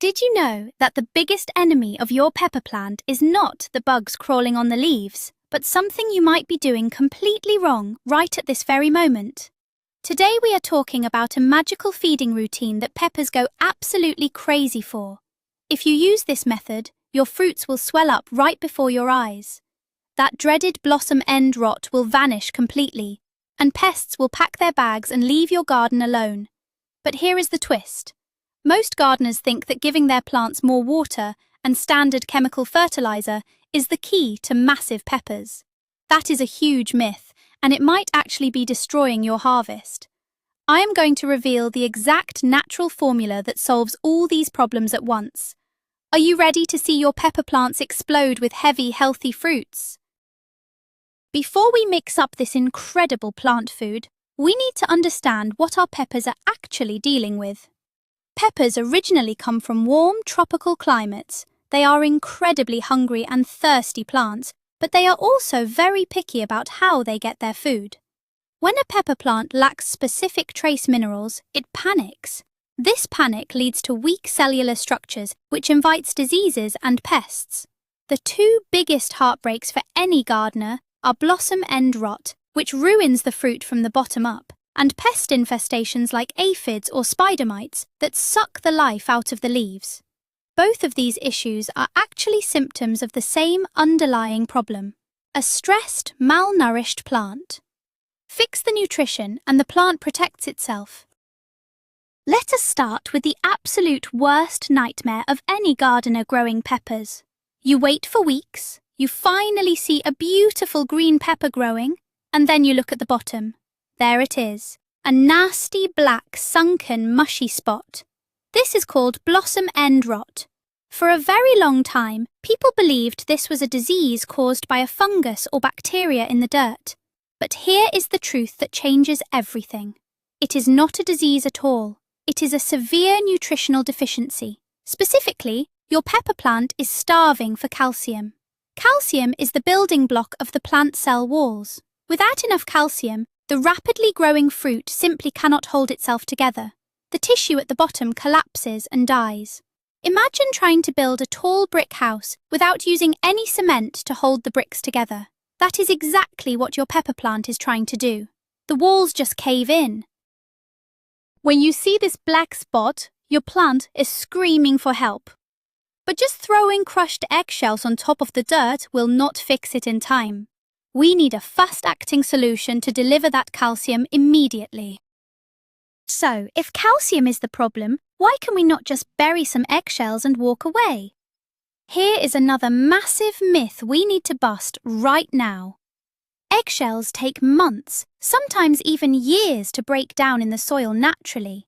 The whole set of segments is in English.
Did you know that the biggest enemy of your pepper plant is not the bugs crawling on the leaves, but something you might be doing completely wrong right at this very moment? Today we are talking about a magical feeding routine that peppers go absolutely crazy for. If you use this method, your fruits will swell up right before your eyes. That dreaded blossom end rot will vanish completely, and pests will pack their bags and leave your garden alone. But here is the twist. Most gardeners think that giving their plants more water and standard chemical fertilizer is the key to massive peppers. That is a huge myth, and it might actually be destroying your harvest. I am going to reveal the exact natural formula that solves all these problems at once. Are you ready to see your pepper plants explode with heavy, healthy fruits? Before we mix up this incredible plant food, we need to understand what our peppers are actually dealing with. Peppers originally come from warm tropical climates. They are incredibly hungry and thirsty plants, but they are also very picky about how they get their food. When a pepper plant lacks specific trace minerals, it panics. This panic leads to weak cellular structures, which invites diseases and pests. The two biggest heartbreaks for any gardener are blossom end rot, which ruins the fruit from the bottom up, and pest infestations like aphids or spider mites that suck the life out of the leaves. Both of these issues are actually symptoms of the same underlying problem: a stressed, malnourished plant. Fix the nutrition and the plant protects itself. Let us start with the absolute worst nightmare of any gardener growing peppers. You wait for weeks, you finally see a beautiful green pepper growing, and then you look at the bottom. There it is, a nasty black sunken mushy spot. This is called blossom end rot. For a very long time, people believed this was a disease caused by a fungus or bacteria in the dirt. But here is the truth that changes everything. It is not a disease at all. It is a severe nutritional deficiency. Specifically, your pepper plant is starving for calcium. Calcium is the building block of the plant cell walls. Without enough calcium, the rapidly growing fruit simply cannot hold itself together. The tissue at the bottom collapses and dies. Imagine trying to build a tall brick house without using any cement to hold the bricks together. That is exactly what your pepper plant is trying to do. The walls just cave in. When you see this black spot, your plant is screaming for help. But just throwing crushed eggshells on top of the dirt will not fix it in time. We need a fast-acting solution to deliver that calcium immediately. So, if calcium is the problem, why can we not just bury some eggshells and walk away? Here is another massive myth we need to bust right now. Eggshells take months, sometimes even years, to break down in the soil naturally.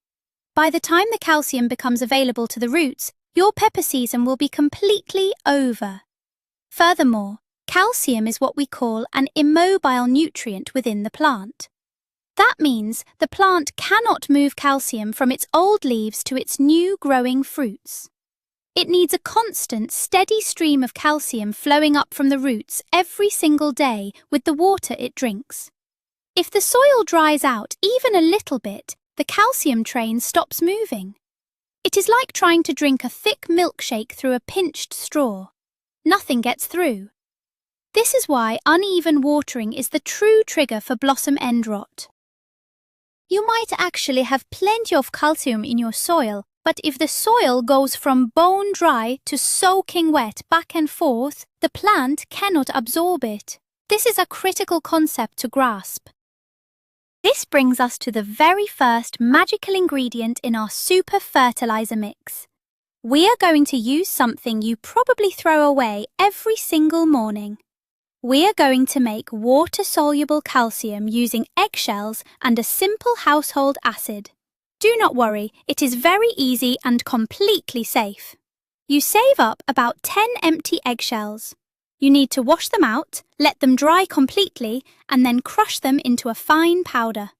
By the time the calcium becomes available to the roots, your pepper season will be completely over. Furthermore, calcium is what we call an immobile nutrient within the plant. That means the plant cannot move calcium from its old leaves to its new growing fruits. It needs a constant, steady stream of calcium flowing up from the roots every single day with the water it drinks. If the soil dries out even a little bit, the calcium train stops moving. It is like trying to drink a thick milkshake through a pinched straw. Nothing gets through. This is why uneven watering is the true trigger for blossom end rot. You might actually have plenty of calcium in your soil, but if the soil goes from bone dry to soaking wet back and forth, the plant cannot absorb it. This is a critical concept to grasp. This brings us to the very first magical ingredient in our super fertilizer mix. We are going to use something you probably throw away every single morning. We are going to make water-soluble calcium using eggshells and a simple household acid. Do not worry, it is very easy and completely safe. You save up about 10 empty eggshells. You need to wash them out, let them dry completely, and then crush them into a fine powder.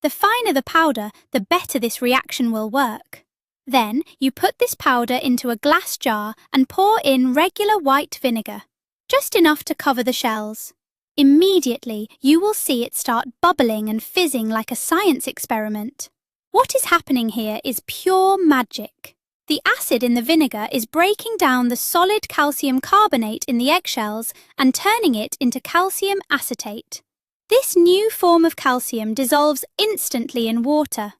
The finer the powder, the better this reaction will work. Then, you put this powder into a glass jar and pour in regular white vinegar, just enough to cover the shells. Immediately, you will see it start bubbling and fizzing like a science experiment. What is happening here is pure magic. The acid in the vinegar is breaking down the solid calcium carbonate in the eggshells and turning it into calcium acetate. This new form of calcium dissolves instantly in water.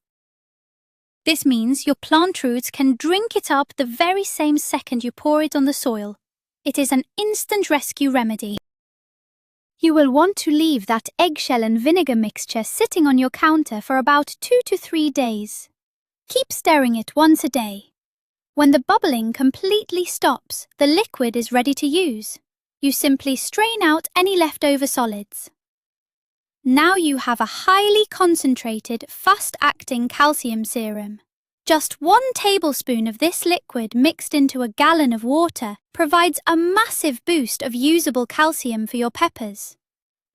This means your plant roots can drink it up the very same second you pour it on the soil. It is an instant rescue remedy. You will want to leave that eggshell and vinegar mixture sitting on your counter for about 2 to 3 days. Keep stirring it once a day. When the bubbling completely stops, the liquid is ready to use. You simply strain out any leftover solids. Now you have a highly concentrated, fast-acting calcium serum. Just 1 tablespoon of this liquid mixed into a gallon of water provides a massive boost of usable calcium for your peppers.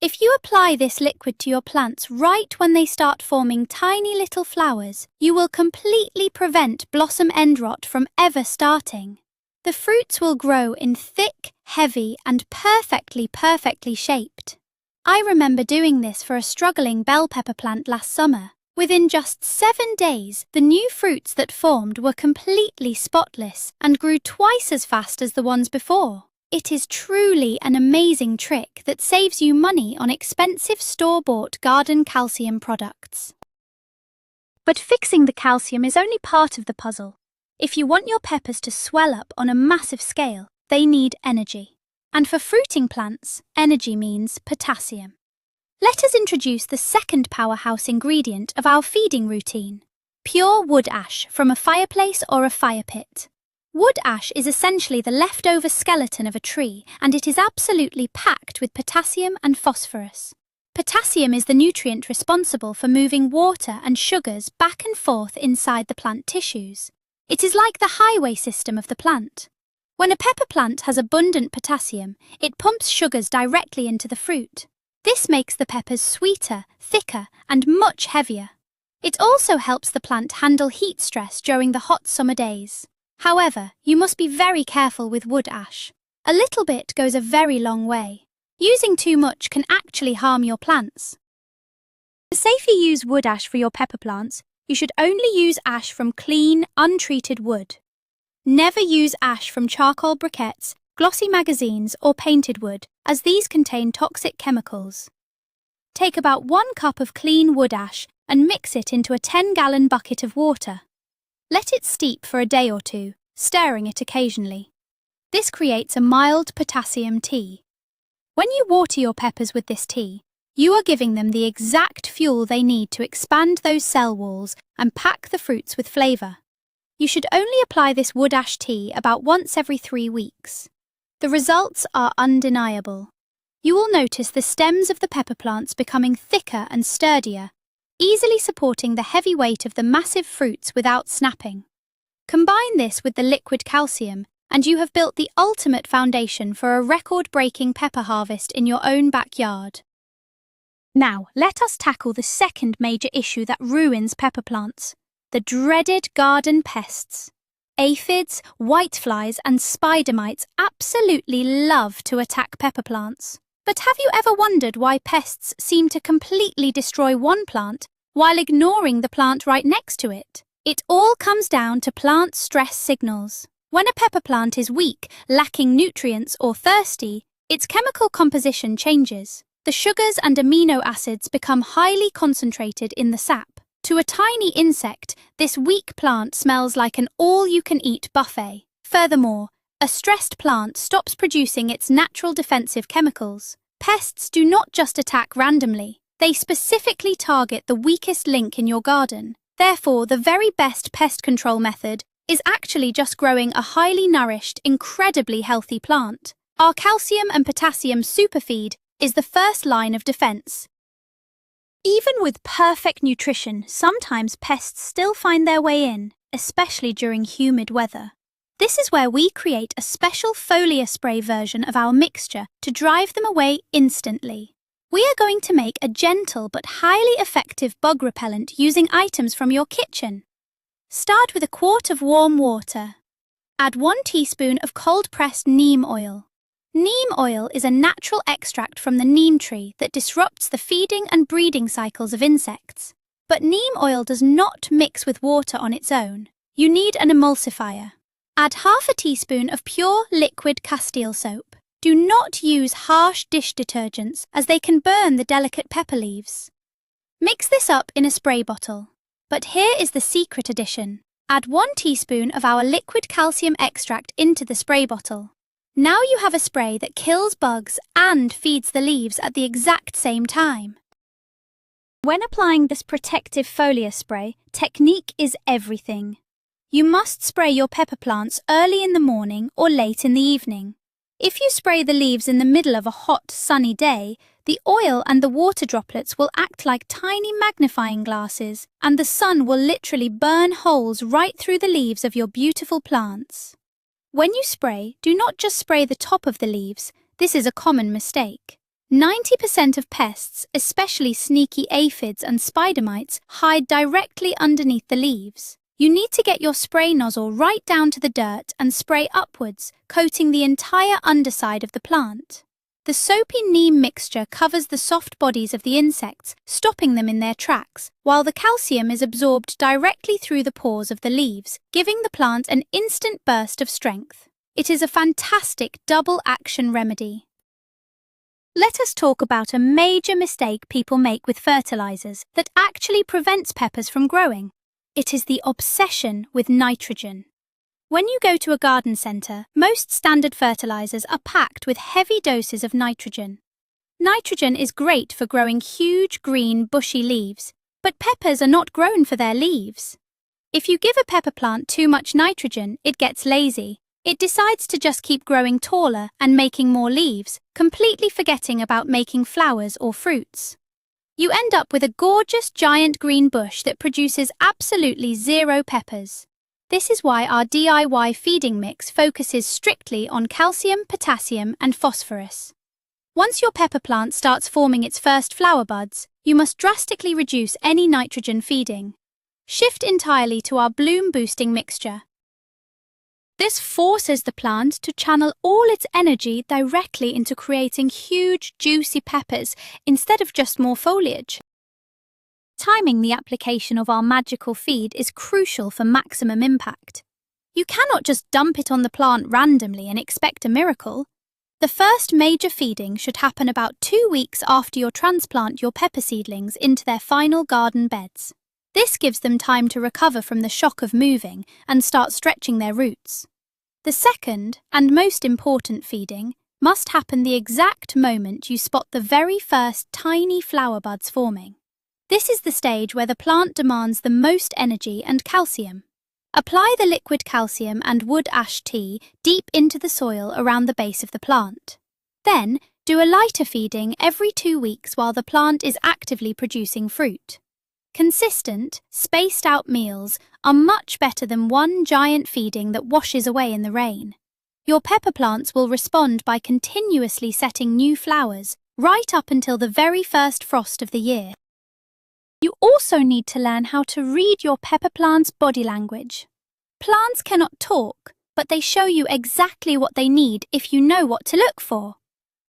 If you apply this liquid to your plants right when they start forming tiny little flowers, you will completely prevent blossom end rot from ever starting. The fruits will grow in thick, heavy, and perfectly shaped. I remember doing this for a struggling bell pepper plant last summer. Within just 7 days, the new fruits that formed were completely spotless and grew twice as fast as the ones before. It is truly an amazing trick that saves you money on expensive store-bought garden calcium products. But fixing the calcium is only part of the puzzle. If you want your peppers to swell up on a massive scale, they need energy. And for fruiting plants, energy means potassium. Let us introduce the second powerhouse ingredient of our feeding routine: pure wood ash from a fireplace or a fire pit. Wood ash is essentially the leftover skeleton of a tree, and it is absolutely packed with potassium and phosphorus. Potassium is the nutrient responsible for moving water and sugars back and forth inside the plant tissues. It is like the highway system of the plant. When a pepper plant has abundant potassium, it pumps sugars directly into the fruit. This makes the peppers sweeter, thicker, and much heavier. It also helps the plant handle heat stress during the hot summer days. However, you must be very careful with wood ash. A little bit goes a very long way. Using too much can actually harm your plants. To safely use wood ash for your pepper plants, you should only use ash from clean, untreated wood. Never use ash from charcoal briquettes, glossy magazines, or painted wood, as these contain toxic chemicals. Take about 1 cup of clean wood ash and mix it into a 10-gallon bucket of water. Let it steep for a day or 2, stirring it occasionally. This creates a mild potassium tea. When you water your peppers with this tea, you are giving them the exact fuel they need to expand those cell walls and pack the fruits with flavour. You should only apply this wood ash tea about once every 3 weeks. The results are undeniable. You will notice the stems of the pepper plants becoming thicker and sturdier, easily supporting the heavy weight of the massive fruits without snapping. Combine this with the liquid calcium, and you have built the ultimate foundation for a record-breaking pepper harvest in your own backyard. Now, let us tackle the second major issue that ruins pepper plants: the dreaded garden pests. Aphids, whiteflies, and spider mites absolutely love to attack pepper plants. But have you ever wondered why pests seem to completely destroy one plant while ignoring the plant right next to it? It all comes down to plant stress signals. When a pepper plant is weak, lacking nutrients, or thirsty, its chemical composition changes. The sugars and amino acids become highly concentrated in the sap. To a tiny insect, this weak plant smells like an all-you-can-eat buffet. Furthermore, a stressed plant stops producing its natural defensive chemicals. Pests do not just attack randomly. They specifically target the weakest link in your garden. Therefore, the very best pest control method is actually just growing a highly nourished, incredibly healthy plant. Our calcium and potassium superfeed is the first line of defense. Even with perfect nutrition, sometimes pests still find their way in, especially during humid weather. This is where we create a special foliar spray version of our mixture to drive them away instantly. We are going to make a gentle but highly effective bug repellent using items from your kitchen. Start with a quart of warm water. Add 1 teaspoon of cold-pressed neem oil. Neem oil is a natural extract from the neem tree that disrupts the feeding and breeding cycles of insects. But neem oil does not mix with water on its own. You need an emulsifier. Add half a teaspoon of pure liquid Castile soap. Do not use harsh dish detergents as they can burn the delicate pepper leaves. Mix this up in a spray bottle. But here is the secret addition. Add 1 teaspoon of our liquid calcium extract into the spray bottle. Now you have a spray that kills bugs and feeds the leaves at the exact same time. When applying this protective foliar spray, technique is everything. You must spray your pepper plants early in the morning or late in the evening. If you spray the leaves in the middle of a hot, sunny day, the oil and the water droplets will act like tiny magnifying glasses, and the sun will literally burn holes right through the leaves of your beautiful plants. When you spray, do not just spray the top of the leaves. This is a common mistake. 90% of pests, especially sneaky aphids and spider mites, hide directly underneath the leaves. You need to get your spray nozzle right down to the dirt and spray upwards, coating the entire underside of the plant. The soapy neem mixture covers the soft bodies of the insects, stopping them in their tracks, while the calcium is absorbed directly through the pores of the leaves, giving the plant an instant burst of strength. It is a fantastic double-action remedy. Let us talk about a major mistake people make with fertilizers that actually prevents peppers from growing. It is the obsession with nitrogen. When you go to a garden centre, most standard fertilizers are packed with heavy doses of nitrogen. Nitrogen is great for growing huge, green, bushy leaves, but peppers are not grown for their leaves. If you give a pepper plant too much nitrogen, it gets lazy. It decides to just keep growing taller and making more leaves, completely forgetting about making flowers or fruits. You end up with a gorgeous giant green bush that produces absolutely zero peppers. This is why our DIY feeding mix focuses strictly on calcium, potassium, and phosphorus. Once your pepper plant starts forming its first flower buds, you must drastically reduce any nitrogen feeding. Shift entirely to our bloom-boosting mixture. This forces the plant to channel all its energy directly into creating huge, juicy peppers instead of just more foliage. Timing the application of our magical feed is crucial for maximum impact. You cannot just dump it on the plant randomly and expect a miracle. The first major feeding should happen about 2 weeks after you transplant your pepper seedlings into their final garden beds. This gives them time to recover from the shock of moving and start stretching their roots. The second, and most important feeding, must happen the exact moment you spot the very first tiny flower buds forming. This is the stage where the plant demands the most energy and calcium. Apply the liquid calcium and wood ash tea deep into the soil around the base of the plant. Then, do a lighter feeding every 2 weeks while the plant is actively producing fruit. Consistent, spaced-out meals are much better than one giant feeding that washes away in the rain. Your pepper plants will respond by continuously setting new flowers right up until the very first frost of the year. You also need to learn how to read your pepper plant's body language. Plants cannot talk, but they show you exactly what they need if you know what to look for.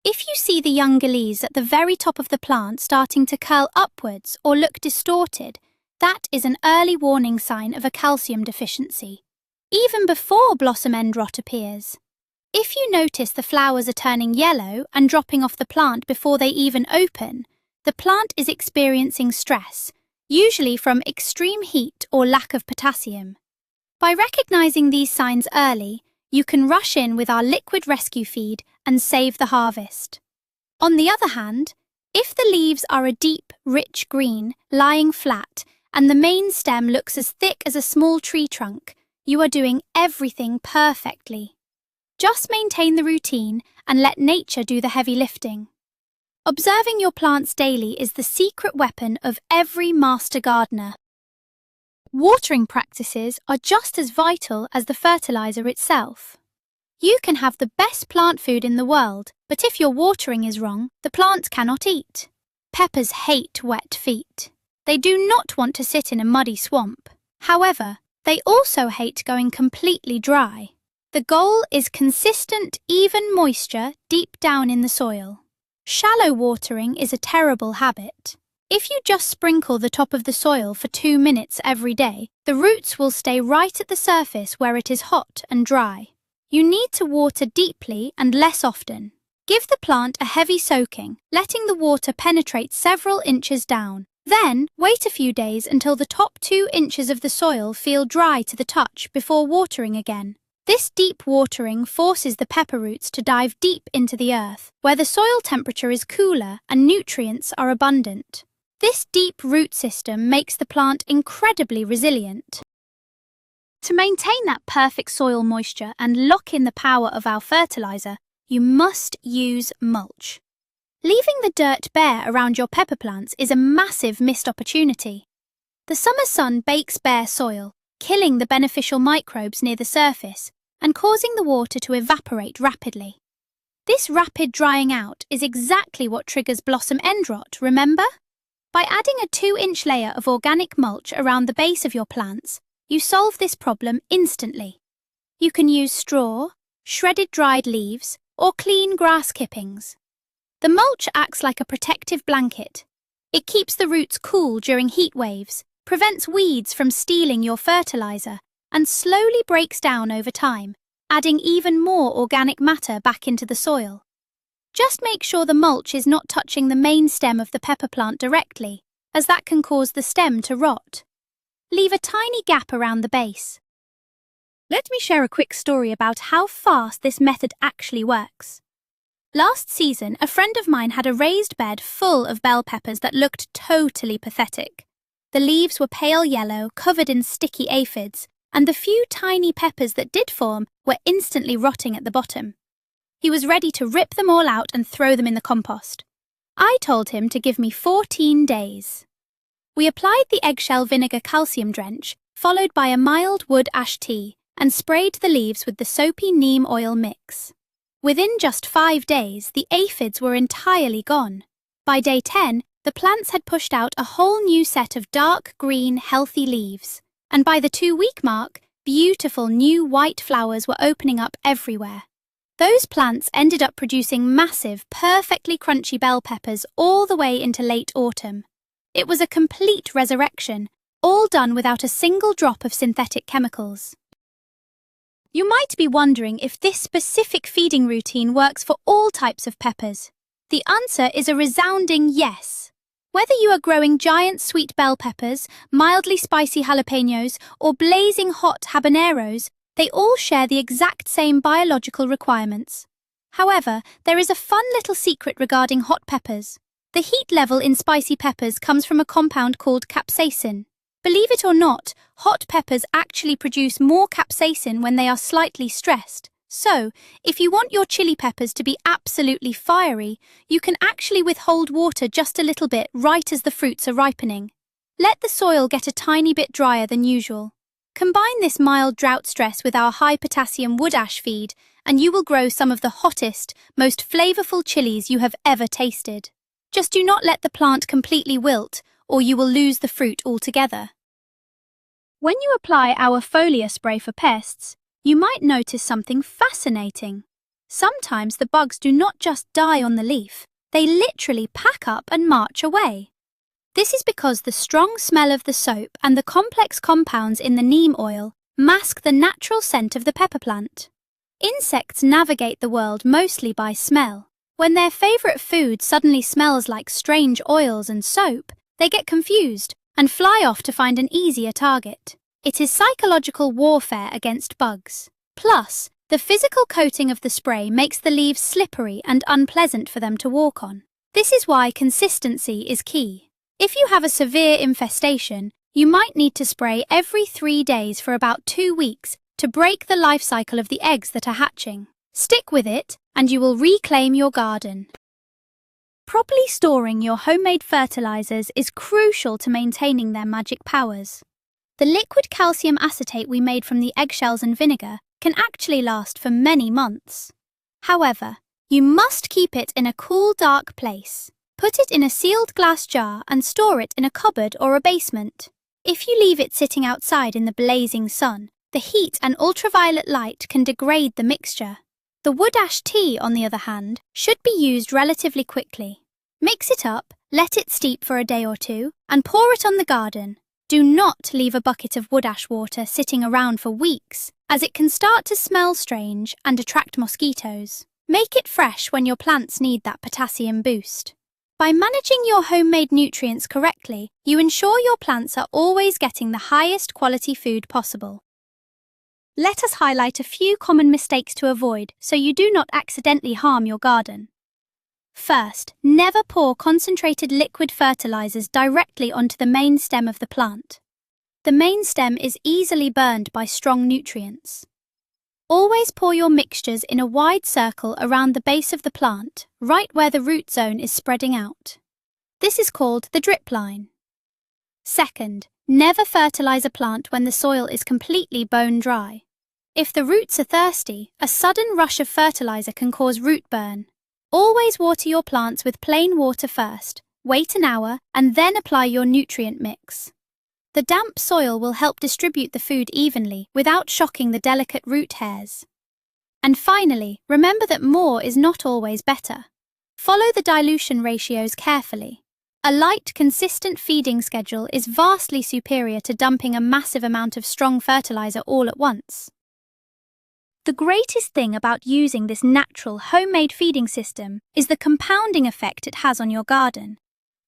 If you see the younger leaves at the very top of the plant starting to curl upwards or look distorted, that is an early warning sign of a calcium deficiency, even before blossom end rot appears. If you notice the flowers are turning yellow and dropping off the plant before they even open, the plant is experiencing stress, usually from extreme heat or lack of potassium. By recognizing these signs early, you can rush in with our liquid rescue feed and save the harvest. On the other hand, if the leaves are a deep, rich green, lying flat, and the main stem looks as thick as a small tree trunk, you are doing everything perfectly. Just maintain the routine and let nature do the heavy lifting. Observing your plants daily is the secret weapon of every master gardener. Watering practices are just as vital as the fertilizer itself. You can have the best plant food in the world, but if your watering is wrong, the plant cannot eat. Peppers hate wet feet. They do not want to sit in a muddy swamp. However, they also hate going completely dry. The goal is consistent, even moisture deep down in the soil. Shallow watering is a terrible habit. If you just sprinkle the top of the soil for 2 minutes every day, the roots will stay right at the surface where it is hot and dry. You need to water deeply and less often. Give the plant a heavy soaking, letting the water penetrate several inches down. Then, wait a few days until the top 2 inches of the soil feel dry to the touch before watering again. This deep watering forces the pepper roots to dive deep into the earth, where the soil temperature is cooler and nutrients are abundant. This deep root system makes the plant incredibly resilient. To maintain that perfect soil moisture and lock in the power of our fertilizer, you must use mulch. Leaving the dirt bare around your pepper plants is a massive missed opportunity. The summer sun bakes bare soil, killing the beneficial microbes near the surface and causing the water to evaporate rapidly. This rapid drying out is exactly what triggers blossom end rot, remember? By adding a 2-inch layer of organic mulch around the base of your plants, you solve this problem instantly. You can use straw, shredded dried leaves, or clean grass clippings. The mulch acts like a protective blanket. It keeps the roots cool during heat waves, prevents weeds from stealing your fertilizer, and slowly breaks down over time, adding even more organic matter back into the soil. Just make sure the mulch is not touching the main stem of the pepper plant directly, as that can cause the stem to rot. Leave a tiny gap around the base. Let me share a quick story about how fast this method actually works. Last season, a friend of mine had a raised bed full of bell peppers that looked totally pathetic. The leaves were pale yellow, covered in sticky aphids, and the few tiny peppers that did form were instantly rotting at the bottom. He was ready to rip them all out and throw them in the compost. I told him to give me 14 days. We applied the eggshell vinegar calcium drench, followed by a mild wood ash tea, and sprayed the leaves with the soapy neem oil mix. Within just 5 days, the aphids were entirely gone. By day 10, the plants had pushed out a whole new set of dark green, healthy leaves. And by the 2-week mark, beautiful new white flowers were opening up everywhere. Those plants ended up producing massive, perfectly crunchy bell peppers all the way into late autumn. It was a complete resurrection, all done without a single drop of synthetic chemicals. You might be wondering if this specific feeding routine works for all types of peppers. The answer is a resounding yes. Whether you are growing giant sweet bell peppers, mildly spicy jalapenos, or blazing hot habaneros, they all share the exact same biological requirements. However, there is a fun little secret regarding hot peppers. The heat level in spicy peppers comes from a compound called capsaicin. Believe it or not, hot peppers actually produce more capsaicin when they are slightly stressed. So, if you want your chili peppers to be absolutely fiery, you can actually withhold water just a little bit right as the fruits are ripening. Let the soil get a tiny bit drier than usual. Combine this mild drought stress with our high-potassium wood ash feed, and you will grow some of the hottest, most flavorful chilies you have ever tasted. Just do not let the plant completely wilt, or you will lose the fruit altogether. When you apply our foliar spray for pests, you might notice something fascinating. Sometimes the bugs do not just die on the leaf, they literally pack up and march away. This is because the strong smell of the soap and the complex compounds in the neem oil mask the natural scent of the pepper plant. Insects navigate the world mostly by smell. When their favorite food suddenly smells like strange oils and soap, they get confused and fly off to find an easier target. It is psychological warfare against bugs. Plus, the physical coating of the spray makes the leaves slippery and unpleasant for them to walk on. This is why consistency is key. If you have a severe infestation, you might need to spray every 3 days for about 2 weeks to break the life cycle of the eggs that are hatching. Stick with it, and you will reclaim your garden. Properly storing your homemade fertilizers is crucial to maintaining their magic powers. The liquid calcium acetate we made from the eggshells and vinegar can actually last for many months. However, you must keep it in a cool, dark place. Put it in a sealed glass jar and store it in a cupboard or a basement. If you leave it sitting outside in the blazing sun, the heat and ultraviolet light can degrade the mixture. The wood ash tea, on the other hand, should be used relatively quickly. Mix it up, Let it steep for a day or two and pour it on the garden. Do not leave a bucket of wood ash water sitting around for weeks, as it can start to smell strange and attract mosquitoes. Make it fresh when your plants need that potassium boost. By managing your homemade nutrients correctly, you ensure your plants are always getting the highest quality food possible. Let us highlight a few common mistakes to avoid so you do not accidentally harm your garden. First, never pour concentrated liquid fertilizers directly onto the main stem of the plant. The main stem is easily burned by strong nutrients. Always pour your mixtures in a wide circle around the base of the plant, right where the root zone is spreading out. This is called the drip line. Second, never fertilize a plant when the soil is completely bone dry. If the roots are thirsty, a sudden rush of fertilizer can cause root burn. Always water your plants with plain water first, wait an hour, and then apply your nutrient mix. The damp soil will help distribute the food evenly without shocking the delicate root hairs. And finally, remember that more is not always better. Follow the dilution ratios carefully. A light, consistent feeding schedule is vastly superior to dumping a massive amount of strong fertilizer all at once. The greatest thing about using this natural, homemade feeding system is the compounding effect it has on your garden.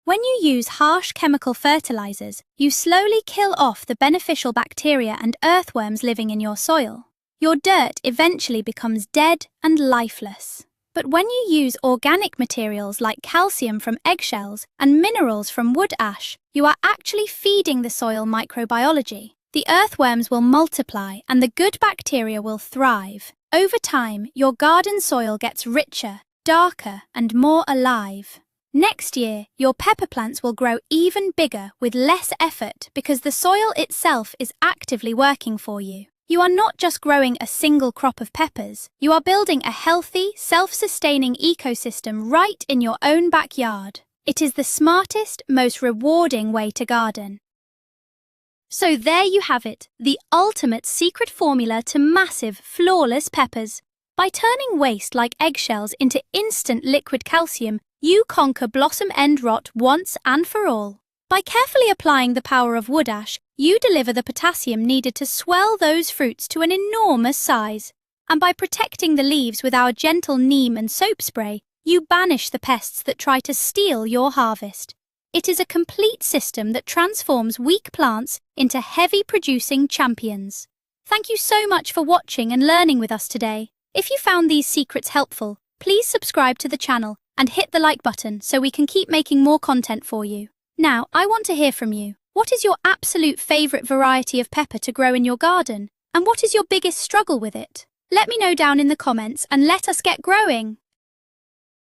When you use harsh chemical fertilizers, you slowly kill off the beneficial bacteria and earthworms living in your soil. Your dirt eventually becomes dead and lifeless. But when you use organic materials like calcium from eggshells and minerals from wood ash, you are actually feeding the soil microbiology. The earthworms will multiply and the good bacteria will thrive. Over time, your garden soil gets richer, darker, and more alive. Next year, your pepper plants will grow even bigger with less effort because the soil itself is actively working for you. You are not just growing a single crop of peppers, you are building a healthy, self-sustaining ecosystem right in your own backyard. It is the smartest, most rewarding way to garden. So there you have it, the ultimate secret formula to massive, flawless peppers. By turning waste like eggshells into instant liquid calcium, you conquer blossom end rot once and for all. By carefully applying the power of wood ash, you deliver the potassium needed to swell those fruits to an enormous size. And by protecting the leaves with our gentle neem and soap spray, you banish the pests that try to steal your harvest. It is a complete system that transforms weak plants into heavy-producing champions. Thank you so much for watching and learning with us today. If you found these secrets helpful, please subscribe to the channel and hit the like button so we can keep making more content for you. Now, I want to hear from you. What is your absolute favourite variety of pepper to grow in your garden? And what is your biggest struggle with it? Let me know down in the comments and let us get growing.